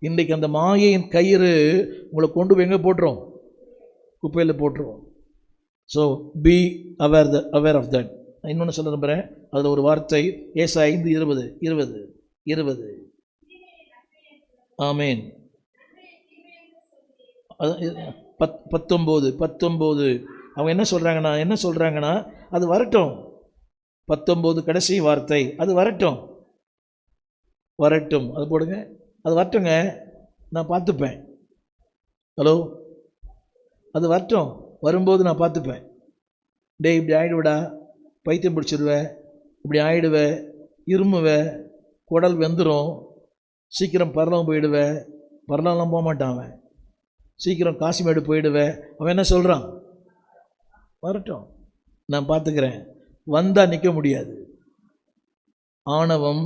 இன்றைக்கு அந்த மாயையின் கயிறு உங்களை கொண்டு போய் எங்கே போட்டுரும்? குப்பையில் போட்டுருவோம். So be aware of that. நான் இன்னொன்று சொல்ல நம்புகிறேன். அதில் ஒரு வார்த்தை ஏசாயா 5:20. ஆமேன். 19 அவங்க என்ன சொல்கிறாங்கன்னா அது வரட்டும். 19 கடைசி வார்த்தை, அது வரட்டும். அது போடுங்க. அது வரட்டுங்க, நான் பார்த்துப்பேன். ஹலோ, அது வரட்டும். வரும்போது நான் பார்த்துப்பேன். டேய் இப்படி ஆகிடுவிடா, பைத்தியம் பிடிச்சிடுவேன், இப்படி ஆகிடுவேன், இருமுவேன், குடல் வெந்துடும், சீக்கிரம் பரலோகம் போயிடுவேன். பரலோகம்லாம் போக மாட்டான் அவன். சீக்கிரம் காசிமேடு போயிடுவேன். அவன் என்ன சொல்கிறான்? வரட்டும், நான் பார்த்துக்கிறேன். வந்தால் நிற்க முடியாது. ஆணவம்,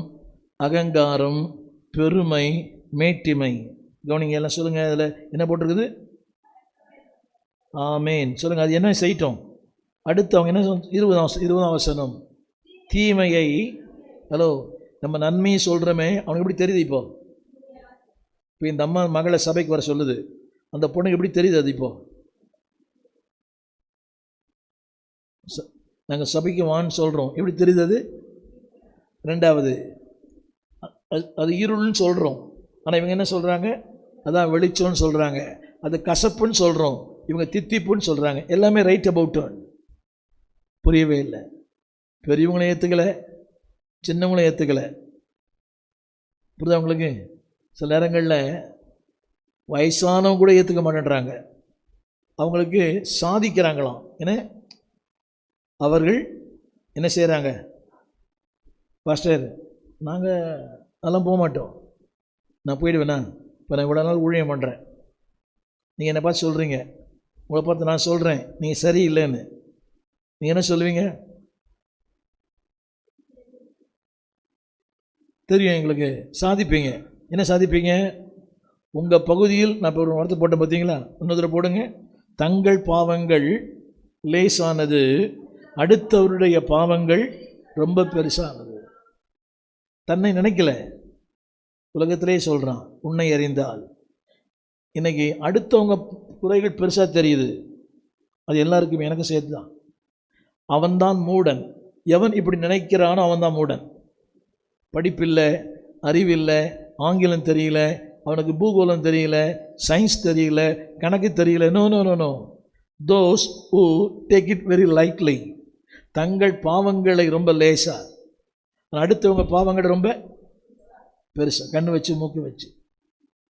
அகங்காரம், பெருமை, மேட்டிமை. கவனிங்க, எல்லாம் சொல்லுங்கள். அதில் என்ன போட்டிருக்குது? ஆமேன். சொல்லுங்கள், அது என்ன செய்யட்டும்? அடுத்து அவங்க என்ன 20ஆம் வசனம், தீமையை. ஹலோ, நம்ம நன்மையை சொல்கிறோமே, அவனுக்கு எப்படி தெரியுது? இப்போ இந்த அம்மா மகளை சபைக்கு வர சொல்லுது, அந்த பொண்ணுக்கு எப்படி தெரியுது? அது இப்போ நாங்கள் சபைக்கு வான்னு சொல்கிறோம், எப்படி தெரியுது? அது ரெண்டாவது, அது இருள்னு சொல்கிறோம், ஆனால் இவங்க என்ன சொல்கிறாங்க? அதான் வெளிச்சம்னு சொல்கிறாங்க. அது கசப்புன்னு சொல்கிறோம், இவங்க தித்திப்புன்னு சொல்கிறாங்க. எல்லாமே ரைட் அபவுட். புரியவே இல்லை. பெரியவங்களும் ஏற்றுக்கலை, சின்னவங்களும் ஏற்றுக்கலை. புரியுதா உங்களுக்கு? சில நேரங்களில் வயசானவங்க கூட ஏற்றுக்க மாட்டேன்றாங்க. அவங்களுக்கு சாதிக்கிறாங்களாம். ஏன்னா அவர்கள் என்ன செய்கிறாங்க? பாஸ்டர், நாங்கள் அதெல்லாம் போக மாட்டோம், நான் போயிடுவேண்ணா, இப்போ நான் இவ்வளோ நாள் ஊழியம் பண்ணுறேன், நீங்கள் என்னை பார்த்து சொல்கிறீங்க, உங்களை பார்த்து நான் சொல்கிறேன் நீங்கள் சரியில்லைன்னு, நீங்கள் என்ன சொல்லுவீங்க? தெரியும் எங்களுக்கு. சாதிப்பீங்க. என்ன சாதிப்பீங்க? உங்கள் பகுதியில், நான் இப்போ ஒரு வார்த்தை போட்டேன் பார்த்தீங்களா, இன்னொரு போடுங்க. தங்கள் பாவங்கள் லேசானது, அடுத்தவருடைய பாவங்கள் ரொம்ப பெருசானது. தன்னை நினைக்கல, உலகத்திலே சொல்கிறான், உன்னை அறிந்தால். இன்னைக்கு அடுத்தவங்க குறைகள் பெருசாக தெரியுது. அது எல்லாருக்கும், எனக்கும் சேர்த்து தான். அவன்தான் மூடன். எவன் இப்படி நினைக்கிறானோ அவன்தான் மூடன். படிப்பில்லை, அறிவில்லை, ஆங்கிலம் தெரியல, அவனுக்கு பூகோளம் தெரியல, சயின்ஸ் தெரியல, கணக்கு தெரியல. No no no no. Those who take it very lightly. தங்கள் பாவங்களை ரொம்ப லேசாக, அடுத்தவங்க பாவங்களை ரொம்ப பெருசாக கண்ணு வச்சு மூக்கு வச்சு.